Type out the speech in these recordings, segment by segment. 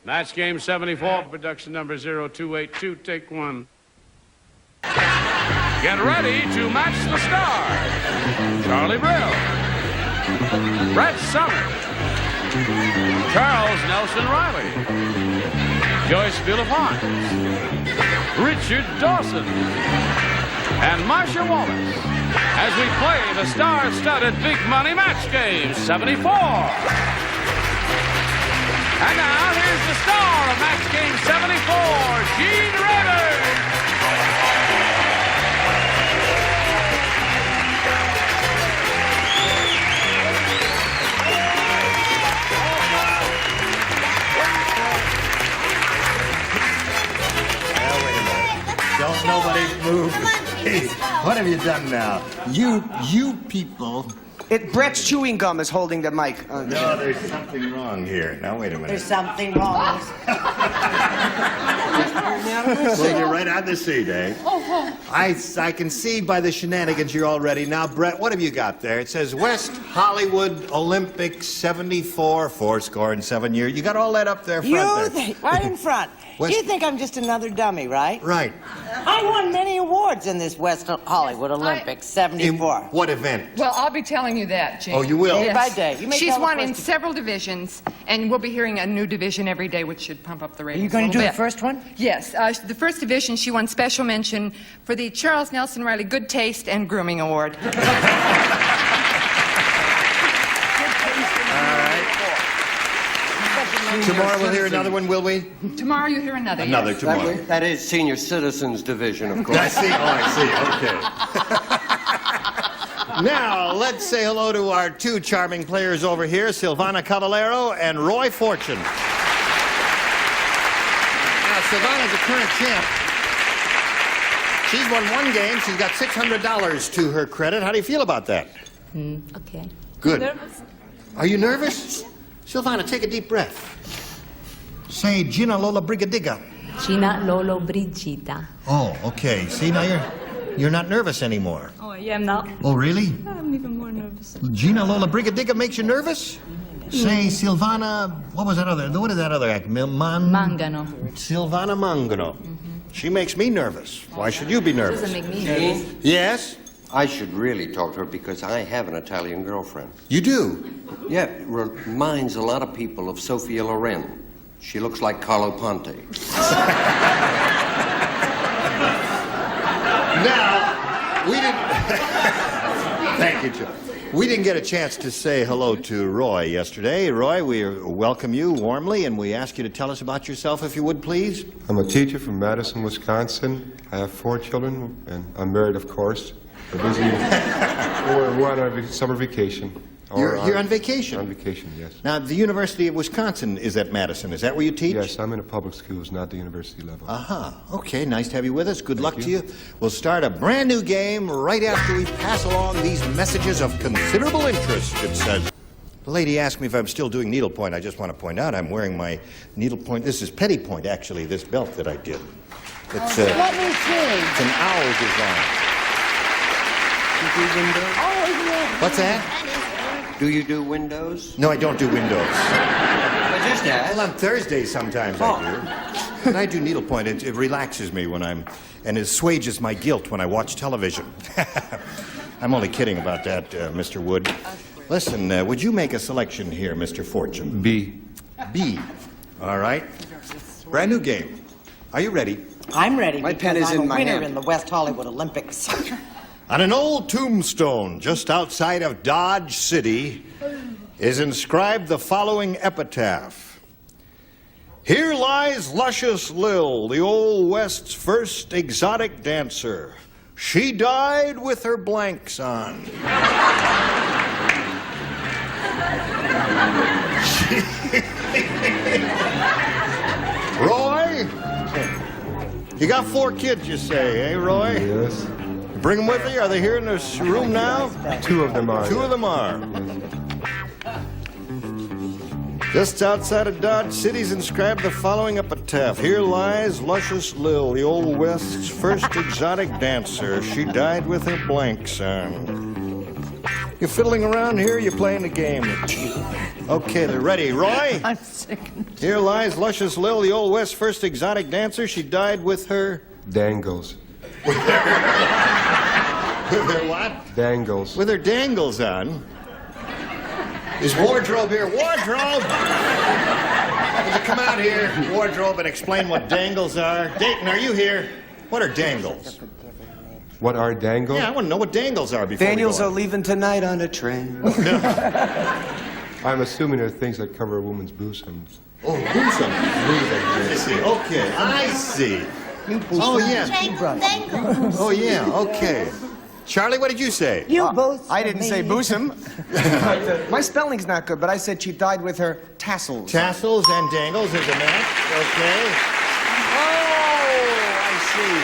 Match game 74, production number 0282, take one. Get ready to match the stars. Charlie Brill, Brett Summers, Charles Nelson Riley, Joyce Villafont, Richard Dawson, and Marsha Wallace as we play the star-studded Big Money Match Game 74. And now, here's the star of Match Game 74, Gene Rivers. Now, wait a minute. Don't nobody move. Hey, what have you done now? You people... Brett's chewing gum is holding the mic. No, there's something wrong here. Now, wait a minute. There's something wrong. Well, you're right on the seat, eh? I can see by the shenanigans you're all ready. Now, Brett, what have you got there? It says West Hollywood Olympics 74, 7 years. You got all that up there front there. Right in front. You think I'm just another dummy, right? Right. I won many awards in this West Hollywood Olympics, 74. In what event? Well, I'll be telling you that, Jane. Oh, you will? Day by day. You may She's tell the won in first- several divisions, and we'll be hearing a new division every day, which should pump up the Are ratings. you going a to do little the bit. first one? Yes. The first division, she won special mention for the Charles Nelson Riley Good Taste and Grooming Award. Tomorrow we'll hear another one, will we? Tomorrow you'll hear another. Another yes. tomorrow. That is Senior Citizens Division, of course. I see. Oh, I see. Okay. Now, let's say hello to our two charming players over here, Silvana Caballero and Roy Fortune. Now, Silvana's a current champ. She's won one game. She's got $600 to her credit. How do you feel about that? Okay. Good. Nervous? Are you nervous? Silvana, take a deep breath. Say Gina Lola Brigadiga. Gina Lolo Brigida. Oh, okay. See, now you're not nervous anymore. Oh, I am now. Oh, really? I'm even more nervous. Gina Lola Brigadiga makes you nervous? Say Silvana, what was that other, what is that other act? Mangano. Silvana Mangano. She makes me nervous. Why should you be nervous? Doesn't make me nervous. Gene, Yes? I should really talk to her because I have an Italian girlfriend. You do? Yeah, reminds a lot of people of Sophia Loren. She looks like Carlo Ponte. Now, we didn't... Thank you, Joe. We didn't get a chance to say hello to Roy yesterday. Roy, we welcome you warmly, and we ask you to tell us about yourself, if you would, please. I'm a teacher from Madison, Wisconsin. I have 4 children, and I'm married, of course. We're busy. We're on our summer vacation. You're on vacation? On vacation, yes. Now, the University of Wisconsin is at Madison. Is that where you teach? Yes, I'm in a public schools, not the university level. Okay, nice to have you with us. Good luck to you. We'll start a brand new game right after we pass along these messages of considerable interest, it says. The lady asked me if I'm still doing needlepoint. I just want to point out I'm wearing my needlepoint. This is pettipoint, actually, this belt that I did. It's, Let me see. it's an owl design. What's that? Do you do windows? No, I don't do windows. I just asked. Well, on Thursdays sometimes I do. And I do needlepoint. It relaxes me when and it assuages my guilt when I watch television. I'm only kidding about that, Mr. Wood. Listen, would you make a selection here, Mr. Fortune? B. B. All right. Brand new game. Are you ready? I'm ready. My pen because is in I'm a my winner hand. in the West Hollywood Olympics. On an old tombstone just outside of Dodge City is inscribed the following epitaph. Here lies luscious Lil, the Old West's first exotic dancer. She died with her blanks on. Roy? You got 4 kids, you say, eh, Roy? Yes. Bring them with you? Are they here in this room now? 2 of them are. 2 of them are. Just outside of Dodge City's inscribed the following epitaph. Here lies luscious Lil, the Old West's first exotic dancer. She died with her blanks on. You fiddling around here, or you playing the game? Okay, they're ready. Roy? I'm sick. Here lies Luscious Lil, the Old West's first exotic dancer. She died with her... Dangles. With her what? Dangles. With her dangles on. Is Wardrobe here? Wardrobe! Would you come out here, Wardrobe, and explain what dangles are? Dayton, are you here? What are dangles? What are dangles? Yeah, I want to know what dangles are before Daniels we are go on. leaving tonight on a train. I'm assuming they're things that cover a woman's bosoms. Oh, bosom. I see. Okay, I see. Oh, yeah. Oh, yeah, okay. Charlie, what did you say? You both. I didn't say bosom. My spelling's not good, but I said she died with her tassels. Tassels and dangles is a match. Okay. Oh, I see.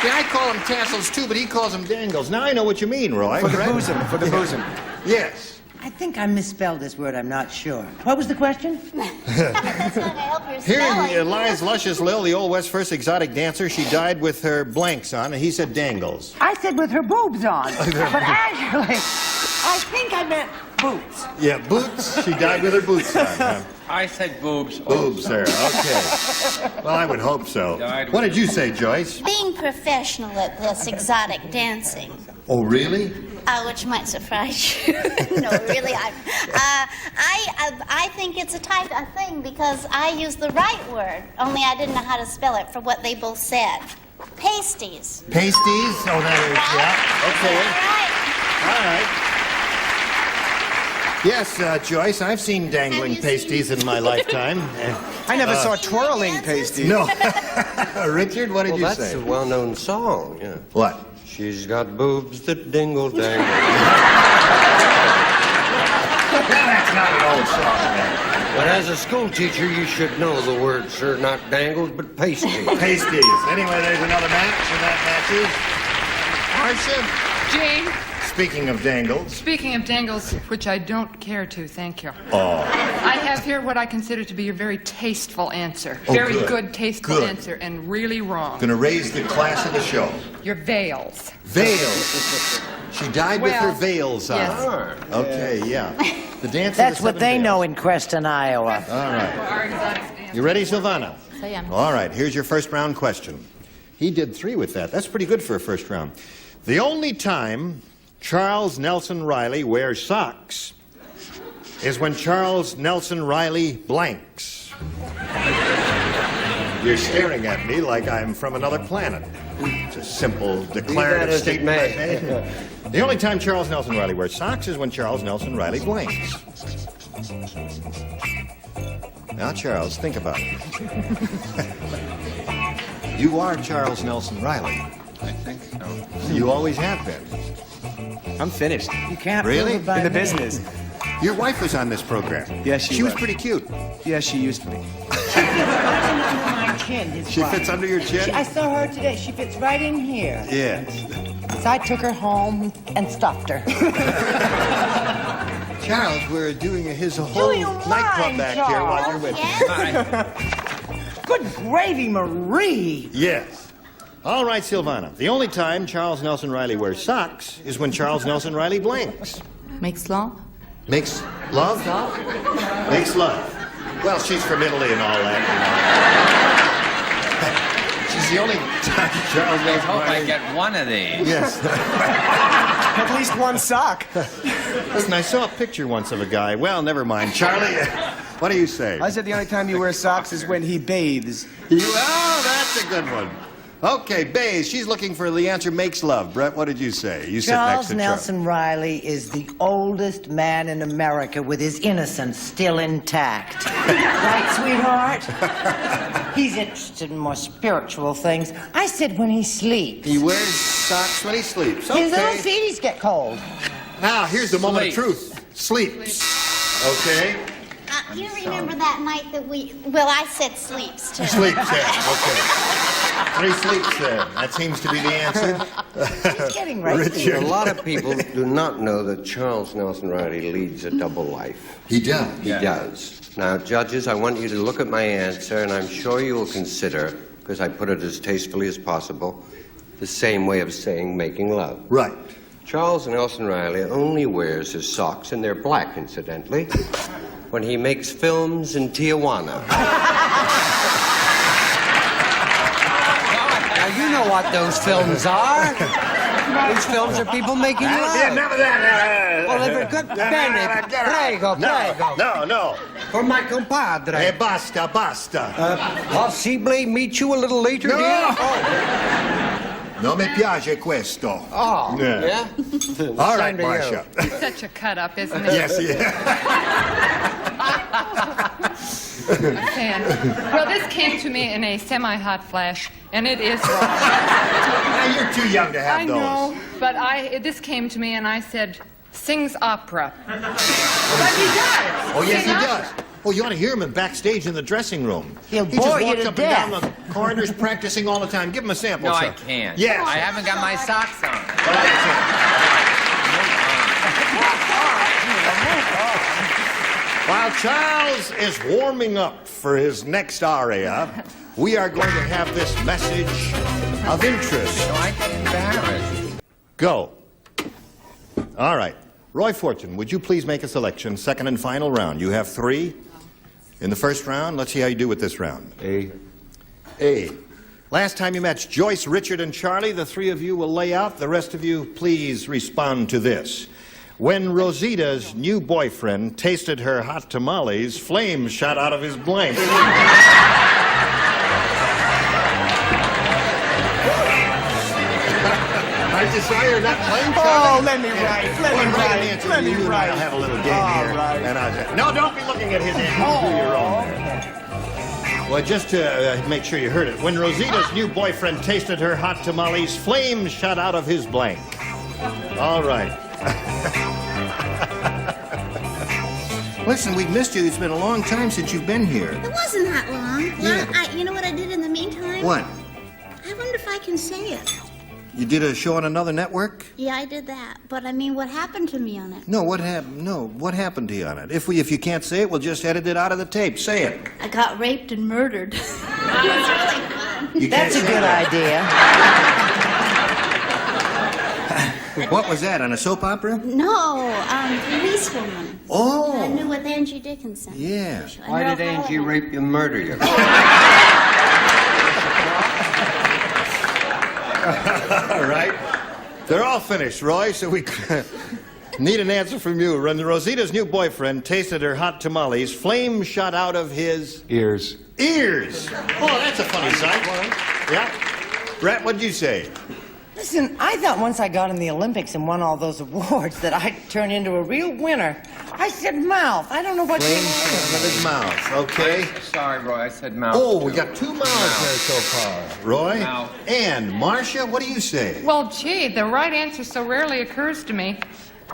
Yeah, I call them tassels too, but he calls them dangles. Now I know what you mean, Roy. For the correct? bosom, for the bosom. Yes. I think I misspelled this word. I'm not sure. What was the question? That's not gonna help your Here spelling. lies Luscious Lil, the Old West's first exotic dancer. She died with her blanks on, and he said dangles. I said with her boobs on. But actually, I think I meant boots. Yeah, boots. She died with her boots on. Huh? I said boobs. Boobs there. Okay. Well, I would hope so. What did you say, Joyce? Being professional at this exotic dancing, Oh, really? which might surprise you. No, really, I think it's a type of thing because I used the right word, only I didn't know how to spell it for what they both said. Pasties. Pasties? Oh, that is, yeah. Okay. All right. All right. Yes, Joyce, I've seen dangling Have you pasties in my lifetime. I never saw twirling pasties. No. Richard, what did Well, you that's say? a well-known song, yeah. What? She's got boobs that dingle dangle. That's not an old song, man. But as a school teacher, you should know the words are not dangles, but pasties. Pasties. Anyway, there's another match, and that matches. Marcia, Jane, speaking of dangles. speaking of dangles, which I don't care to, thank you. Oh. I have here what I consider to be a very tasteful answer. Oh, Very good. good, tasteful Good. answer, and really wrong. Gonna raise the class of the show. Your veils. Veils. She died with her Well, veils on. yes. Okay, yeah. The dance of That's the what seven they veils. know in Creston, Iowa. All right. Our exotic dance. You ready, Silvana? I am. All right, here's your first round question. He did 3 with that. That's pretty good for a first round. The only time Charles Nelson Riley wears socks is when Charles Nelson Riley blanks. You're staring at me like I'm from another planet. It's a simple declarative as it statement I may. made. The only time Charles Nelson Riley wears socks is when Charles Nelson Riley blanks. Now, Charles, think about it. You are Charles Nelson Riley. I think so. You always have been. I'm finished. You can't Really? prove it by In the me. business. Your wife was on this program. Yes, she She was was. pretty cute. Yeah, she used to be. Under my chin, his She wife. fits under your chin? I saw her today. She fits right in here. Yes. So I took her home and stuffed her. Charles, we're doing his whole you nightclub mind, back here while you're with us. Yes? Good gravy, Marie. Yes. All right, Silvana. The only time Charles Nelson Riley wears socks is when Charles Nelson Riley blanks. Makes love? Makes love? Makes love. Well, she's from Italy and all that. She's the only time Charles I Nelson hope I Riley... get one of these. Yes. At least one sock. Listen, I saw a picture once of a guy. Well, never mind. Charlie, what do you say? I said the only time you wear socks is when he bathes. Oh, that's a good one. Okay, Bays, she's looking for the answer makes love. Brett, what did you say? You sit next Charles to Nelson Riley is the oldest man in America with his innocence still intact. Right, sweetheart? He's interested in more spiritual things. I said when he sleeps. He wears socks when he sleeps. His little Okay. feeties get cold. Now, here's the moment of Sleep. truth. Sleeps. Okay? You remember that night that I said sleeps too. Sleeps, yeah. Okay. 3 sleeps there. That seems to be the answer. He's getting right. Richard. A lot of people do not know that Charles Nelson Riley leads a double life. He does. He does. Now, judges, I want you to look at my answer, and I'm sure you will consider, because I put it as tastefully as possible, the same way of saying making love. Right. Charles Nelson Riley only wears his socks, and they're black, incidentally, when he makes films in Tijuana. Now, you know what those films are. These films are people making love. Enough of that. Well, if it could... Bene, prego, prego. No. For my compadre. Basta, basta. Possibly meet you a little later, No. dear? Oh. Non mi piace questo. Oh, Yeah. yeah? All right, Same to you. Marcia. Such a cut up, isn't it? Yes, yeah. And, well, this came to me in a semi-hot flash, and it is wrong. Now, you're too young to have I those. know, but this came to me, and I said, sings opera. But he does. Oh, yes, Sing he opera. does. Oh, you ought to hear him backstage in the dressing room. He'll He just bore you walks to up and down death. the corridors practicing all the time. Give him a sample, No, sir. I can't. Yes. I haven't got my socks on. While Charles is warming up for his next aria, we are going to have this message of interest. No, I get embarrassed. Go. All right. Roy Fortune, would you please make a selection? Second and final round. You have 3 in the first round. Let's see how you do with this round. A. Last time you matched Joyce, Richard, and Charlie, the 3 of you will lay out. The rest of you, please respond to this. When Rosita's new boyfriend tasted her hot tamales, flames shot out of his blank. I just saw you're not playing, Charlie. Oh, let me write. Let me write. Let me write. I'll have a little game All here. right. And no, don't be looking at his answer. Do your own. Well, just to make sure you heard it. When Rosita's new boyfriend tasted her hot tamales, flames shot out of his blank. All right. Listen, we've missed you. It's been a long time since you've been here. It wasn't that long. Yeah. You know what I did in the meantime? What? I wonder if I can say it. You did a show on another network? Yeah, I did that. But I mean, what happened to me on it? No, what happened? No, what happened to you on it? If you can't say it, we'll just edit it out of the tape. Say it. I got raped and murdered. It was really fun. You That's a can't say good that. idea. What was that, on a soap opera? No, policewoman. Oh. I knew with Angie Dickinson. Yeah. Why did Angie rape you, murder you? All right. They're all finished, Roy, so we need an answer from you. When Rosita's new boyfriend tasted her hot tamales, flames shot out of his Ears. ears. Oh, that's a funny sight. Yeah. Brett, what'd you say? Listen, I thought once I got in the Olympics and won all those awards that I'd turn into a real winner. I said mouth. I don't know what Flames shot out of his mouth. Okay. Sorry, Roy, I said mouth. Oh, we got 2 mouths there so far. Roy Mouth. and Marcia, what do you say? Well, gee, the right answer so rarely occurs to me,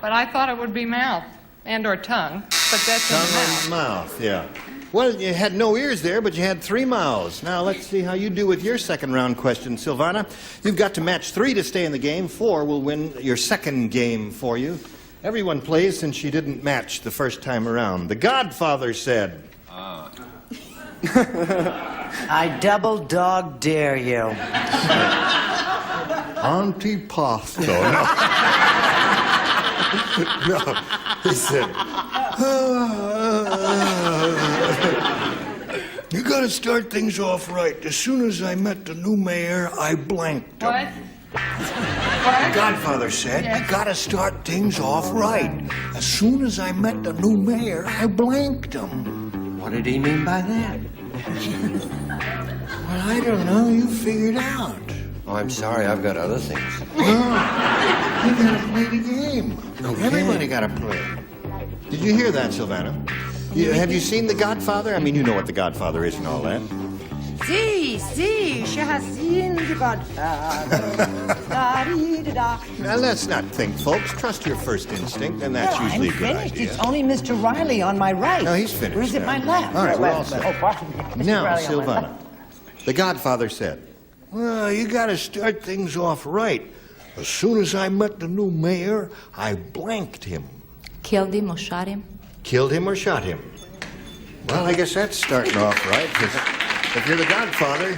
but I thought it would be mouth and or tongue, but that's in the Tongue mouth. and mouth, yeah. Well, you had no ears there, but you had 3 mouths. Now, let's see how you do with your second round question, Silvana. You've got to match 3 to stay in the game. 4 will win your second game for you. Everyone plays since she didn't match the first time around. The Godfather said, I double dog dare you. antipasto. No. No. He said, you got to start things off right. As soon as I met the new mayor, I blanked him. What? The Godfather said, you got to start things off right. As soon as I met the new mayor, I blanked him. What did he mean by that? Well, I don't know. You figure it out. Oh, I'm sorry, I've got other things. No, you got to play the game. Everybody got to play. Did you hear that, Silvana? Have you seen The Godfather? I mean, you know what The Godfather is and all that. See, she has seen the Godfather. Da-dee-da-da. Now, let's not think, folks. Trust your first instinct, and that's Well, usually I'm a good finished. idea. It's only Mr. Riley on my right. No, he's finished Or is it now. my left? All right, we're all Left. set. Oh, pardon me. Mr. Now, Riley on my Silvana, left. The Godfather said, well, you got to start things off right. As soon as I met the new mayor, I blanked him. Killed him or shot him? Killed him or shot him? Well, I guess that's starting off right, 'cause if you're the Godfather,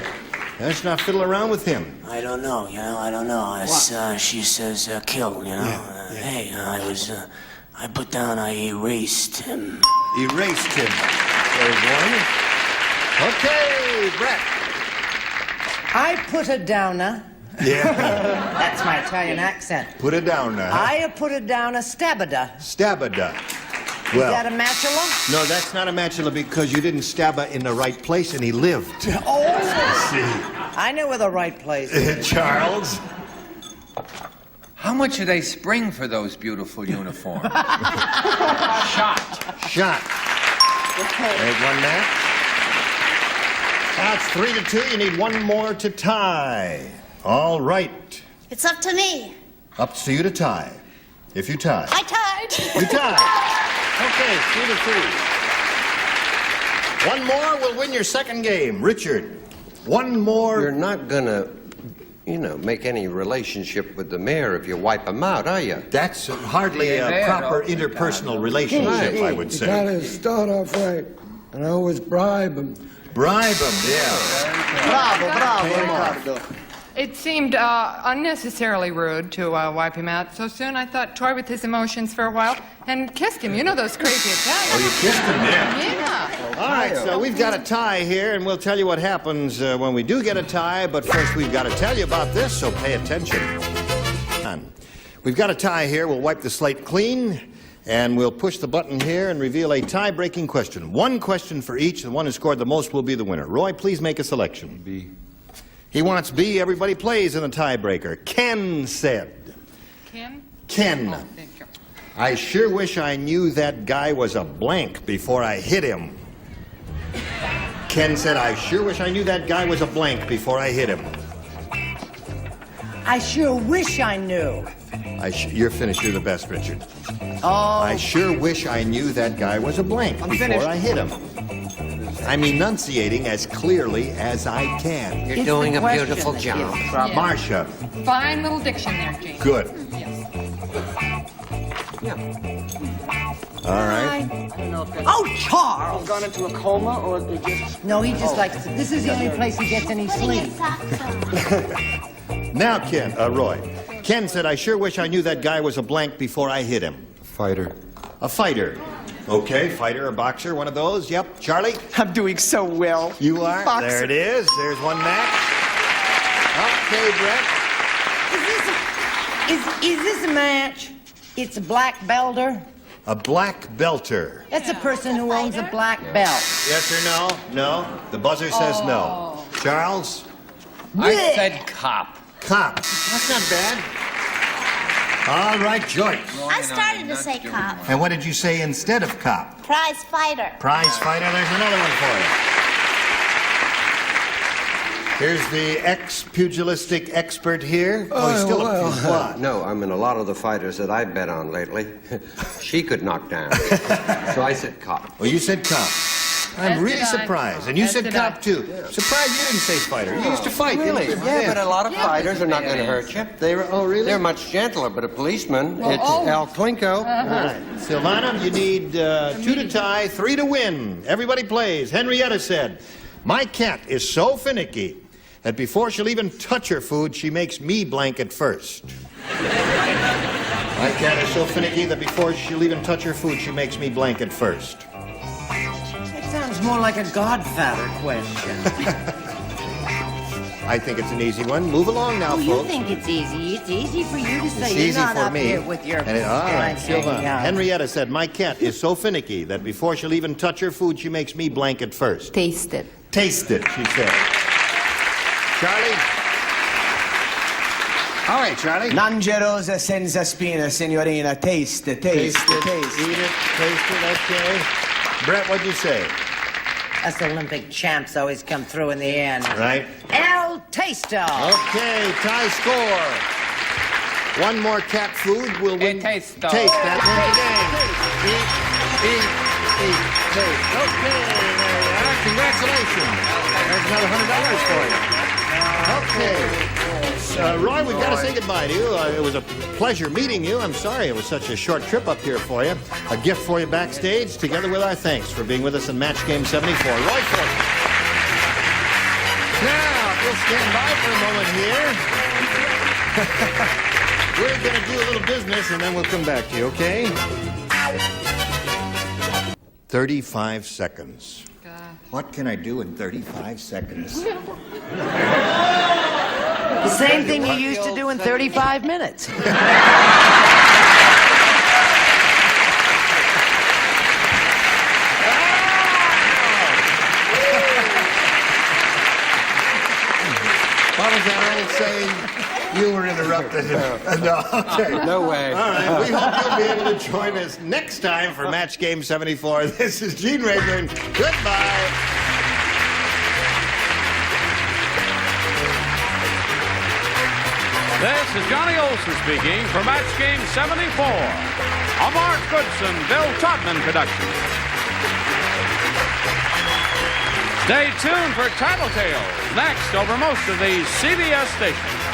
Let's not fiddle around with him. I don't know, I don't know. She says kill, Hey, I put down, I erased him. Erased him. There's one. Okay, Brett. I put a downer. Yeah. That's my Italian accent. Put it down now. I put it down a stabada. Stabada. Is that a matula? No, that's not a matula because you didn't stab her in the right place and he lived. Oh, See? I know where the right place is. Charles? How much do they spring for those beautiful uniforms? Shot. Shot. There's one match. Now it's 3-2. You need one more to tie. All right. It's up to me. Up to you to tie. If you tie. I tied. You tie. Okay, 3-3. One more will win your second game. Richard, one more. You're not gonna, make any relationship with the mayor if you wipe him out, are you? That's hardly a proper interpersonal relationship, I would say. You gotta start off right, and I always bribe them. Bribe him, yeah. Bravo, Ricardo. It seemed unnecessarily rude to wipe him out so soon. I thought toy with his emotions for a while and kissed him. You know those crazy Italians. Oh, you kissed him, yeah. Yeah. All right, so we've got a tie here, and we'll tell you what happens when we do get a tie, but first we've got to tell you about this, so pay attention. We've got a tie here. We'll wipe the slate clean, and we'll push the button here and reveal a tie-breaking question. One question for each. The one who scored the most will be the winner. Roy, please make a selection. B. He wants B. Everybody plays in the tiebreaker. Ken said. Ken? Ken. Oh, thank you. I sure wish I knew that guy was a blank before I hit him. Ken said, I sure wish I knew that guy was a blank before I hit him. I sure wish I knew. You're finished. You're the best, Richard. Oh. I sure wish I knew that guy was a blank before finished. I hit him. I'm enunciating as clearly as I can. You're It's doing the a question beautiful that job. gives trouble. Marcia, Fine little diction there, Gene. good. Yes. All right. Oh, Charles! Gone into a coma, or they just... No, he just likes to. This is the only place he gets any Putting sleep. his socks on. Now, Roy. Ken said, I sure wish I knew that guy was a blank before I hit him. Fighter. A fighter. Okay, fighter, a boxer, one of those. Yep. Charlie? I'm doing so well. You are? Boxer. There it is. There's one match. Okay, Brett. Is this a match? It's a black belter. A black belter. That's a person who owns a black belt. Yes or no? No? The buzzer says no. Charles? I said cop. Cop. That's not bad. All right, Joyce. I started to say cop. And what did you say instead of cop? Prize fighter. Prize fighter. There's another one for you. Here's the ex-pugilistic expert here. Oh, he's still a what? No, I mean, a lot of the fighters that I bet on lately, she could knock down. So I said cop. Well, you said cop. I'm As really did I. surprised. And you As said did cop, I. too. Surprised you didn't say fighter. You used to fight, Really? didn't you? Yeah, but a lot of fighters are not going to hurt you. Oh, really? They're much gentler, but a policeman, it's oh. Al Klinko. All right. Silvana, you need 2 to tie, 3 to win. Everybody plays. Henrietta said, my cat is so finicky that before she'll even touch her food, she makes me blanket first. My cat is so finicky that before she'll even touch her food, she makes me blanket first. It sounds more like a Godfather question. I think it's an easy one. Move along now, Oh, you folks. think it's easy? It's easy for you to say. It's You're easy not for up me. here with your. And all right, hanging Silvana. out. Henrietta said, my cat is so finicky that before she'll even touch her food, she makes me blanket first. Taste it. Taste it, she said. Charlie? All right, Charlie. Mangerosa senza spina, signorina. Taste it, taste it, taste Eat it, taste it, okay. Brett, what'd you say? Us Olympic champs always come through in the end. Right? El Tasto. Okay, tie score. One more cat food will win. Taste. Taste, that wins the game. Eat, taste. Okay, there you are. Congratulations. There's another $100 for you. Okay. Roy, we've got to say goodbye to you. It was a pleasure meeting you. I'm sorry it was such a short trip up here for you. A gift for you backstage, together with our thanks for being with us in Match Game 74. Roy Fortune. Now, We'll stand by for a moment here. We're going to do a little business, and then we'll come back to you, okay? 35 seconds. What can I do in 35 seconds? The same thing you used to do in 35 minutes. What was that old saying? You were interrupted. No, okay. No way. All right, we hope you'll be able to join us next time for Match Game 74. This is Gene Rayburn. Goodbye. This is Johnny Olson speaking for Match Game 74, a Mark Goodson, Bill Todman production. Stay tuned for Tattletale next over most of these CBS stations.